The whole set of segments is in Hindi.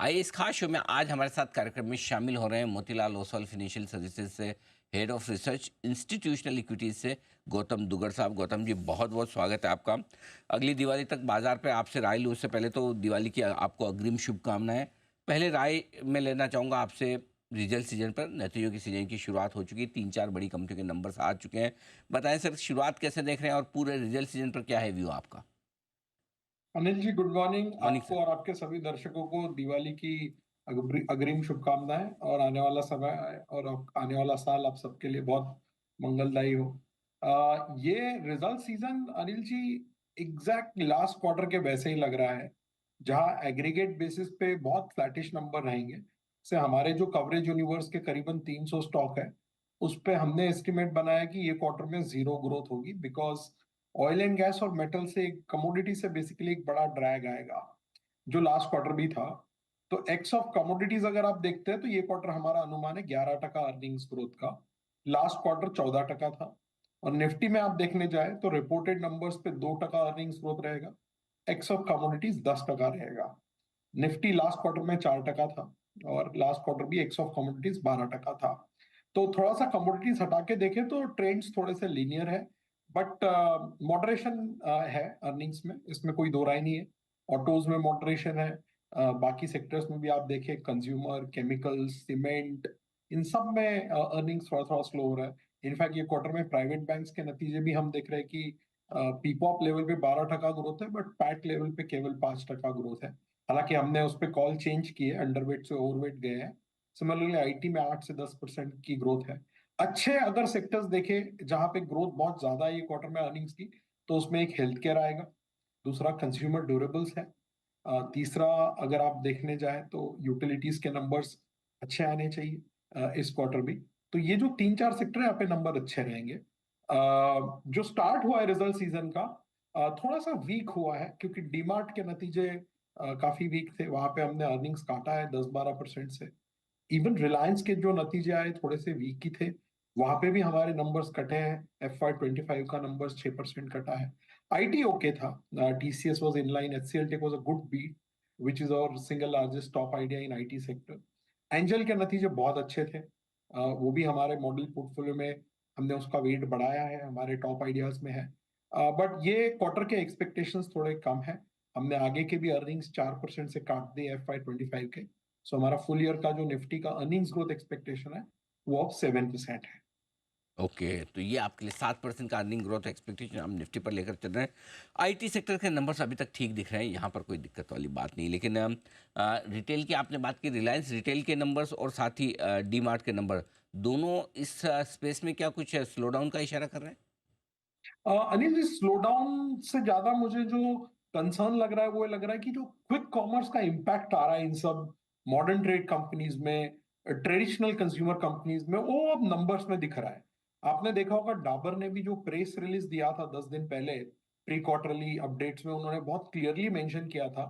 आइए इस खास शो में आज हमारे साथ कार्यक्रम में शामिल हो रहे हैं मोतीलाल ओसवाल फाइनेंशियल सर्विसेज से head of research institutional equities से गौतम दुगर साहब। गौतम जी, बहुत बहुत स्वागत है आपका। अगली दिवाली तक बाजार पे आपसे राय लूँ उससे पहले तो दिवाली की आपको अग्रिम शुभकामनाएं। पहले राय में लेना चाहूँगा आपसे, रिजल्ट सीजन पर, नतीजों की सीजन की शुरुआत हो चुकी है, 3-4 बड़ी कंपनियों के नंबर्स आ चुके हैं। बताएं सर, शुरुआत कैसे देख रहे हैं और पूरे रिजल्ट सीजन पर क्या है व्यू आपका? Anil ji, good morning morning sir. आपको और आपके सभी दर्शकों को दिवाली की अग्रिम शुभकामनाएं। और आने वाला समय और आने वाला साल आप सबके लिए बहुत मंगलदायी हो। ये result season Anil ji exact last quarter के वैसे ही लग रहा है, जहां एग्रीगेट बेसिस पे बहुत फ्लैटिश नंबर रहेंगे। से हमारे जो कवरेज यूनिवर्स के करीबन 300 स्टॉक है, उस पे हमने एस्टिमेट बनाया कि ये क्वार्टर में जीरो ग्रोथ होगी, बिकॉज ऑयल एंड गैस और मेटल से, कमोडिटी से बेसिकली एक बड़ा ड्रैग आएगा, जो लास्ट क्वार्टर भी था। तो एक्स ऑफ कमोडिटीज अगर आप देखते हैं तो ये क्वार्टर हमारा अनुमान है 11% अर्निंग्स ग्रोथ का। लास्ट क्वार्टर 14% था। और निफ्टी में आप देखने जाए तो रिपोर्टेड नंबर्स पे 2% अर्निंग्स ग्रोथ रहेगा, एक्स ऑफ कमोडिटीज 10% रहेगा। निफ्टी लास्ट क्वार्टर में 4% था, और लास्ट क्वार्टर भी एक्स ऑफ कमोडिटीज 12% था। तो थोड़ा सा कमोडिटीज हटा के देखें तो ट्रेंड्स थोड़े से लीनियर है, बट मॉडरेशन है अर्निंग्स में, इसमें कोई दो राय नहीं है। ऑटोज में मॉडरेशन है। बाकी सेक्टर्स में भी आप देखें, कंज्यूमर, केमिकल्स, सीमेंट, इन सब में अर्निंग्स थोड़ा थोड़ा स्लो हो रहा है। इनफैक्ट ये क्वार्टर में प्राइवेट बैंक्स के नतीजे भी हम देख रहे हैं कि पीपॉप लेवल पे 12% ग्रोथ है, बट पैट लेवल पे केवल 5% ग्रोथ है। हालांकि हमने उस पर कॉल चेंज की है, अंडरवेट से ओवरवेट गए हैं। सिमिलरली आईटी में 8 से 10% की ग्रोथ है। अच्छे अगर सेक्टर्स देखें जहां पे ग्रोथ बहुत ज्यादा है ये क्वार्टर में अर्निंग्स की, तो उसमें एक हेल्थ केयर आएगा, दूसरा कंज्यूमर ड्यूरेबल्स है, तीसरा अगर आप देखने जाए तो यूटिलिटीज के नंबर्स अच्छे आने चाहिए इस क्वार्टर भी। तो ये जो 3-4 सेक्टर है, यहाँ पे नंबर अच्छे रहेंगे। जो स्टार्ट हुआ है रिजल्ट सीजन का, थोड़ा सा वीक हुआ है, क्योंकि डीमार्ट के नतीजे काफी वीक थे, वहां पे हमने अर्निंग्स काटा है 10-12% से। इवन रिलायंस के जो नतीजे आए थोड़े से वीक ही थे, वहां पे भी हमारे नंबर्स कटे हैं। FY 25 का नंबर्स 6% कटा है। आईटी ओके था, TCS was in line, HCL tech was a good beat, which is our single largest top idea in IT sector. Angel के नतीजे बहुत अच्छे थे, वो भी हमारे मॉडल पोर्टफोलियो में हमने उसका वेट बढ़ाया है, हमारे टॉप आइडियाज में है। बट ये क्वार्टर के एक्सपेक्टेशंस थोड़े कम है। हमने आगे के भी अर्निंग्स 4% से काट दिए FY 25 के। सो हमारा फुल ईयर का जो निफ्टी का अर्निंग्स ग्रोथ एक्सपेक्टेशन है, वो अब 7% है। ओके, तो ये आपके लिए 7% का अर्निंग ग्रोथ एक्सपेक्टेशन हम निफ्टी पर लेकर चल रहे हैं। आईटी सेक्टर के नंबर्स अभी तक ठीक दिख रहे हैं, यहाँ पर कोई दिक्कत वाली बात नहीं। लेकिन रिटेल की आपने बात की, रिलायंस रिटेल के नंबर्स और साथ ही डी मार्ट के नंबर, दोनों इस स्पेस में क्या कुछ स्लो डाउन का इशारा कर रहे हैं? अनिल जी, स्लो डाउन से ज्यादा मुझे जो कंसर्न लग रहा है, वो लग रहा है कि जो क्विक कॉमर्स का इम्पैक्ट आ रहा है इन सब मॉडर्न ट्रेड कंपनीज में, ट्रेडिशनल कंज्यूमर कंपनीज में, वो अब नंबर्स में दिख रहा है। आपने देखा होगा, डाबर ने भी जो प्रेस रिलीज दिया था 10 दिन पहले, प्री क्वार्टरली अपडेट्स में उन्होंने बहुत क्लियरली मेंशन किया था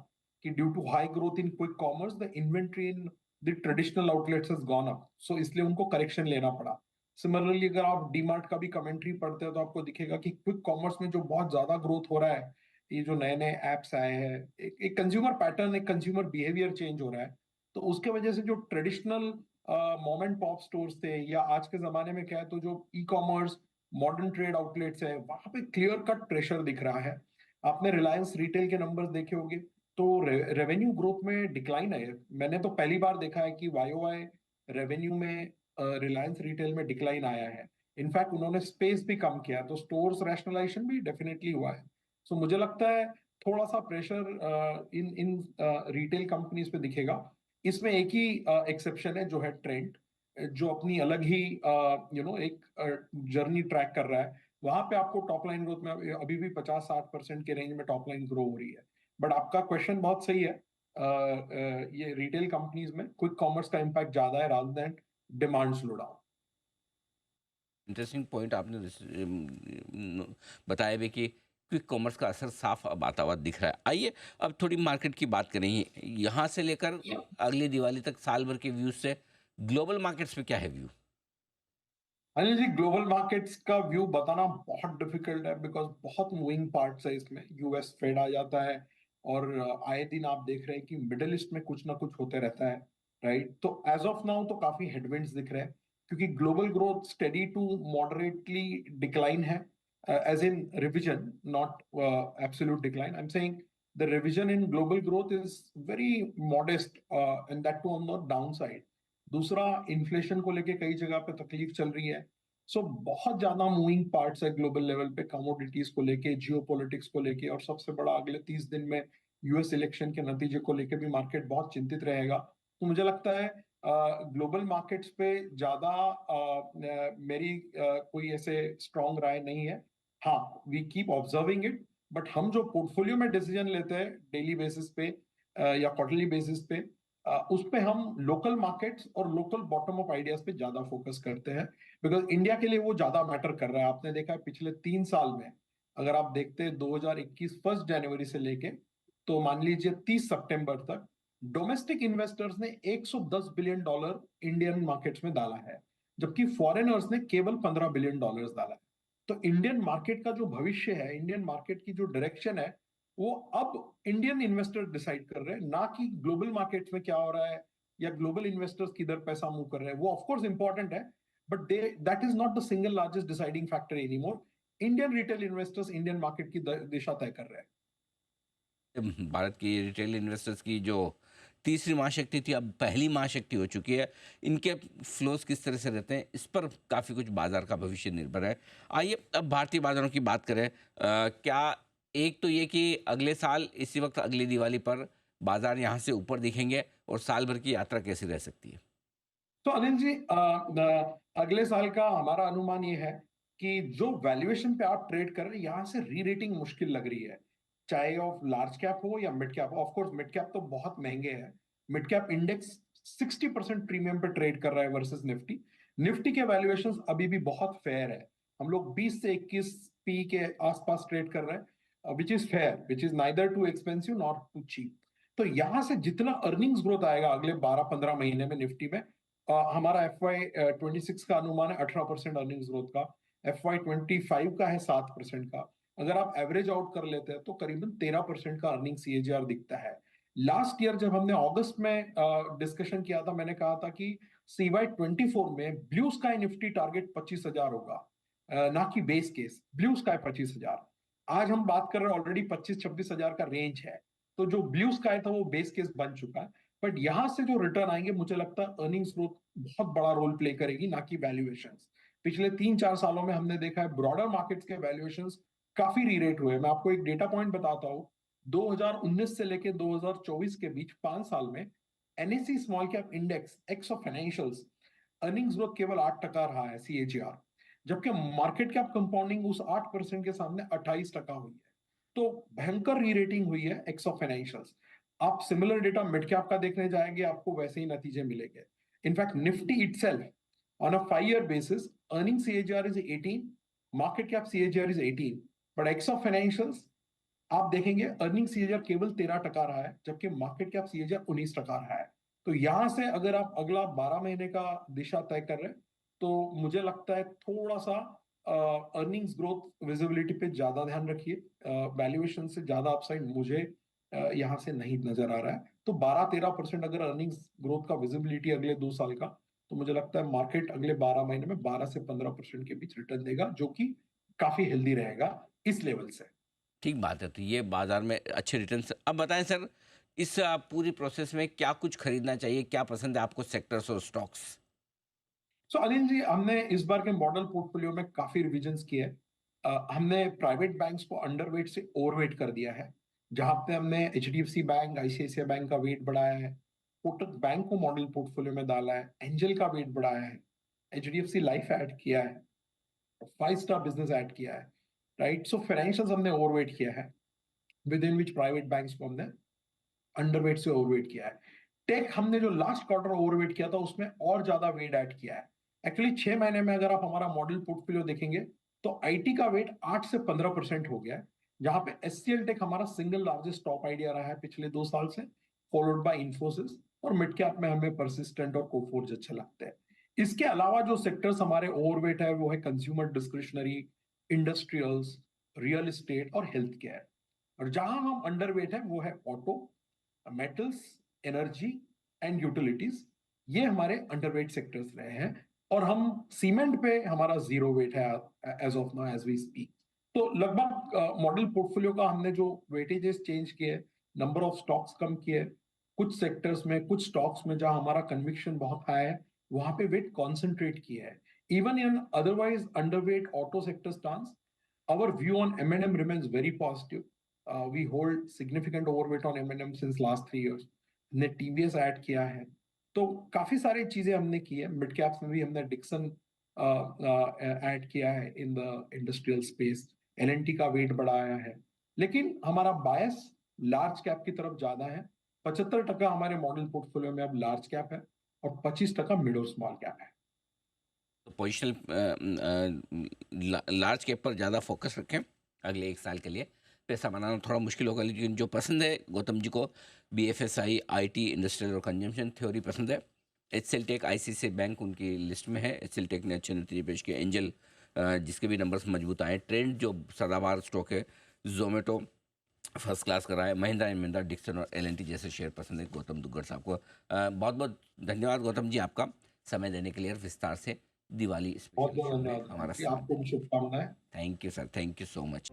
कि due to high growth in quick commerce, the inventory in the traditional outlets has gone up, so इसलिए उनको करेक्शन लेना पड़ा। सिमिलरली अगर आप डीमार्ट का भी कमेंट्री पढ़ते हो तो आपको दिखेगा कि क्विक कॉमर्स में जो बहुत ज्यादा ग्रोथ हो रहा है, ये जो नए नए एप्स आए हैं, एक कंज्यूमर पैटर्न, एक कंज्यूमर बिहेवियर चेंज हो रहा है। तो उसके वजह से जो traditional mom and pop stores थे, या आज के जमाने में क्या है, तो जो e commerce modern trade outlets है, वहां पे क्लियर कट प्रेशर दिख रहा है। आपने रिलायंस रिटेल के नंबर्स देखे होंगे, तो रेवेन्यू ग्रोथ में डिक्लाइन है। मैंने तो पहली बार देखा है कि वाई रेवेन्यू में रिलायंस रिटेल में डिक्लाइन आया है। इनफैक्ट उन्होंने स्पेस भी कम किया, तो स्टोर्स रैशनलाइजेशन भी डेफिनेटली हुआ है। सो मुझे लगता है थोड़ा सा pressure in in retail companies पे दिखेगा। इसमें एक ही एक्सेप्शन है, जो है ट्रेंड, जो अपनी अलग ही एक जर्नी ट्रैक कर रहा है। वहां पे आपको टॉप लाइन ग्रोथ में अभी भी 50-60% के रेंज में टॉप लाइन ग्रो हो रही है। बट आपका क्वेश्चन बहुत सही है। ये रिटेल कंपनीज में क्विक कॉमर्स का इम्पैक्ट ज्यादा है rather than demand slow down. Interesting point आपने बताया भी कि क्विक कॉमर्स का असर साफ अब आता हुआ दिख रहा है। आइए अब थोड़ी मार्केट की बात करें, यहाँ से लेकर अगली दिवाली तक साल भर के व्यूज से ग्लोबल मार्केट्स पे क्या है view? Anil ji, global markets का व्यू बताना बहुत डिफिकल्ट है, बिकॉज बहुत मूविंग पार्ट्स है इसमें। यूएस फेड आ जाता है, और आए दिन आप देख रहे हैं कि मिडिल ईस्ट में कुछ ना कुछ होते रहता है, राइट? तो एज ऑफ नाउ तो काफी हेडविंड्स दिख रहे हैं, क्योंकि global growth steady to moderately decline है, as in revision, not absolute decline. I'm saying the revision in global growth is very modest, and that too on the downside. दूसरा, इन्फ्लेशन को लेके कई जगह पे तकलीफ चल रही है। सो बहुत ज्यादा मूविंग पार्ट्स है ग्लोबल लेवल पे, कमोडिटीज को लेके, जियो पॉलिटिक्स को लेके, और सबसे बड़ा अगले 30 दिन में यूएस इलेक्शन के नतीजे को लेके भी मार्केट बहुत चिंतित रहेगा। तो मुझे लगता है ग्लोबल मार्केट्स पे ज्यादा मेरी कोई ऐसे स्ट्रॉन्ग राय नहीं है। हाँ, we keep observing it, but हम जो पोर्टफोलियो में डिसीजन लेते हैं डेली बेसिस पे या क्वार्टरली बेसिस पे, उस पे हम लोकल मार्केट्स और लोकल बॉटम अप आइडियाज पे ज्यादा फोकस करते हैं, बिकॉज इंडिया के लिए वो ज्यादा मैटर कर रहा है। आपने देखा है पिछले 3 साल में, अगर आप देखते हैं 2021 1 जनवरी से लेके, तो मान लीजिए 30 सितंबर तक डोमेस्टिक इन्वेस्टर्स ने $110 बिलियन इंडियन मार्केट्स में डाला है, जबकि फॉरेनर्स ने केवल $15 बिलियन डाला है। तो इंडियन मार्केट का जो भविष्य है, इंडियन मार्केट की जो डायरेक्शन है, वो अब इंडियन इन्वेस्टर डिसाइड कर रहे हैं, ना कि ग्लोबल मार्केट्स में क्या हो रहा है या ग्लोबल इन्वेस्टर्स किधर पैसा मूव कर रहे हैं। वो ऑफ कोर्स इंपॉर्टेंट है, but they that is not the single largest deciding factor anymore. Indian retail investors Indian market की दिशा तय कर रहे हैं। भारत की रिटेल इन्वेस्टर्स की जो तीसरी महाशक्ति थी अब पहली महाशक्ति हो चुकी है, इनके फ्लोज किस तरह से रहते हैं, इस पर काफ़ी कुछ बाजार का भविष्य निर्भर है। आइए अब भारतीय बाजारों की बात करें। क्या एक तो ये कि अगले साल इसी वक्त अगली दिवाली पर बाजार यहाँ से ऊपर दिखेंगे और साल भर की यात्रा कैसी रह सकती है? तो अनिल जी, अगले साल का हमारा अनुमान ये है कि जो वैल्यूएशन पे आप ट्रेड कर रहे हैं, यहाँ से री रेटिंग मुश्किल लग रही है, चाहे ऑफ लार्ज कैप हो या mid cap. Of course mid cap तो बहुत महंगे हैं। मिड कैप इंडेक्स 60% प्रीमियम पे ट्रेड कर रहा है वर्सेस निफ्टी। निफ्टी के वैल्यूएशन अभी भी बहुत फेयर है। हम लोग 20 से 21 पी के आसपास ट्रेड कर रहे हैं, which is fair, which is neither too expensive not too cheap. तो यहाँ से जितना अर्निंग्स ग्रोथ आएगा अगले 12-15 महीने में निफ्टी में, हमारा FY 26 का अनुमान है 18% अर्निंग्स ग्रोथ का, FY 25 का है 7% का। अगर आप एवरेज आउट कर लेते हैं तो करीबन 13% का अर्निंग CAGR दिखता है। लास्ट ईयर जब हमने अगस्त में डिस्कशन किया था, मैंने कहा था कि CY 24 में ब्लू स्काई निफ्टी टारगेट 25,000 होगा, ना कि बेस केस ब्लू स्काई 25,000। आज हम बात कर रहे हैं ऑलरेडी 25-26 हजार का रेंज है। तो जो ब्लू स्काई था वो बेस केस बन चुका है। बट यहां से जो रिटर्न आएंगे, मुझे लगता है अर्निंग्स ग्रोथ बहुत बड़ा रोल प्ले करेगी, ना कि वैल्यूएशंस। पिछले 3-4 सालों में हमने देखा है ब्रॉडर मार्केट्स के वैल्यूएशंस काफी रीरेट हुए। मैं आपको एक डेटा पॉइंट बताता हूँ। 2019 से लेके 2024 के बीच 5 साल में NSE small cap index x of financials earnings growth केवल 8% रहा है CAGR, जबकि मार्केट कैप कंपाउंडिंग उस 8% के सामने 28% हुई है। तो भयंकर री रेटिंग हुई है एक्स ऑफ फाइनेंशियल्स। आप सिमिलर डेटा मिड कैप का देखने जाएंगे, आपको वैसे ही नतीजे मिलेंगे। In fact Nifty itself on a 5 year basis, earning CAGR is 18, market cap CAGR is 18, but X of financials आप देखेंगे अर्निंग CAGR केवल 13% रहा है, जबकि मार्केट कैप CAGR 19% रहा है। तो यहां से अगर आप अगला 12 महीने का दिशा तय कर रहे हैं, तो मुझे लगता है थोड़ा सा अर्निंग्स ग्रोथ विजिबिलिटी पे ज्यादा ध्यान रखिए। वैल्यूएशन से ज्यादा अपसाइड मुझे यहाँ से नहीं नजर आ रहा है। तो 12-13% अगर अर्निंग्स ग्रोथ का विजिबिलिटी अगले 2 साल का, तो मुझे लगता है मार्केट अगले 12 महीने में 12 से 15% के बीच रिटर्न देगा, जो कि काफी हेल्दी रहेगा इस लेवल से। ठीक बात है, तो ये बाजार में अच्छे रिटर्न्स। अब बताएं सर, इस पूरी प्रोसेस में क्या कुछ खरीदना चाहिए, क्या पसंद है आपको सेक्टर्स और स्टॉक्स? सो अनिल जी, हमने इस बार के मॉडल पोर्टफोलियो में काफी रिविजन्स किए हैं। हमने प्राइवेट बैंक्स को अंडरवेट से ओवरवेट कर दिया है, जहां पे हमने HDFC बैंक, ICICI बैंक का वेट बढ़ाया है, कोटक बैंक को मॉडल पोर्टफोलियो में डाला है, एंजल का वेट बढ़ाया है, HDFC लाइफ ऐड किया है, 5 स्टार बिजनेस ऐड किया है, राइट? सो फाइनेंशियल्स हमने ओवरवेट किया है, with in which private banks को हमने अंडरवेट से ओवरवेट किया है। टेक हमने जो लास्ट क्वार्टर ओवरवेट किया था, उसमें और ज्यादा वेट ऐड किया है। एक्चुअली 6 महीने में अगर आप हमारा मॉडल पोर्टफोलियो देखेंगे, तो IT का वेट 8 से 15% हो गया है, जहां पे SCL टेक हमारा सिंगल लार्जेस्ट टॉप आइडिया रहा है पिछले 2 साल से, फॉलोड बाय इंफोसिस, और मिड कैप में हमें परसिस्टेंट और कोफोर्ज अच्छे लगते हैं। इसके अलावा जो सेक्टर्स हमारे ओवरवेट है, वो है consumer discretionary, industrials, real estate और हेल्थ केयर। और जहां हम अंडरवेट है वो है auto, metals, energy and utilities. ये हमारे अंडरवेट सेक्टर्स रहे हैं। और हम सीमेंट पे हमारा जीरो वेट है as of now as we speak. तो लगभग मॉडल पोर्टफोलियो का हमने जो वेटेजेस चेंज किए, नंबर ऑफ स्टॉक्स कम किए, कुछ सेक्टर्स में, कुछ स्टॉक्स में जहां हमारा कन्विक्शन बहुत हाई है वहां पे वेट कॉन्सेंट्रेट किया है। Even in otherwise underweight auto sector stance, our view on M&M remains very positive. We hold significant overweight on M&M since last 3 years. हमने TVS ऐड किया है। तो काफी सारी चीजें हमने की है। मिड कैप्स में भी हमने डिक्सन ऐड किया है in the industrial space. L&T का वेट बढ़ाया है। लेकिन हमारा बायस लार्ज कैप की तरफ ज्यादा है। 75% हमारे मॉडल पोर्टफोलियो में अब लार्ज कैप है और 25% मिड और स्मॉल कैप है। तो पोजिशनल लार्ज कैप पर ज़्यादा फोकस रखें अगले 1 साल के लिए। पैसा बनाना थोड़ा मुश्किल होगा, लेकिन जो पसंद है गौतम जी को, BFSI, IT, इंडस्ट्रियल और कंजम्पशन थ्योरी पसंद है। HCL टेक, ICICI बैंक उनकी लिस्ट में है। HCL टेक ने अच्छे नतीजे पेश किए। एंजल जिसके भी नंबर्स मजबूत आए। ट्रेंड जो सदाबहार स्टॉक है। जोमेटो फर्स्ट क्लास कर रहा है। महिंद्रा एंड महिंद्रा, डिक्सन और L&T जैसे शेयर पसंद है गौतम दुग्गड़ साहब को। बहुत बहुत धन्यवाद गौतम जी आपका समय देने के लिए और विस्तार से दिवाली बहुत स्पेशल बहुत शो में धन्यवाद हमारा जी, समय आपको देने। भी शुभकामनाएं। Thank you sir, thank you so much.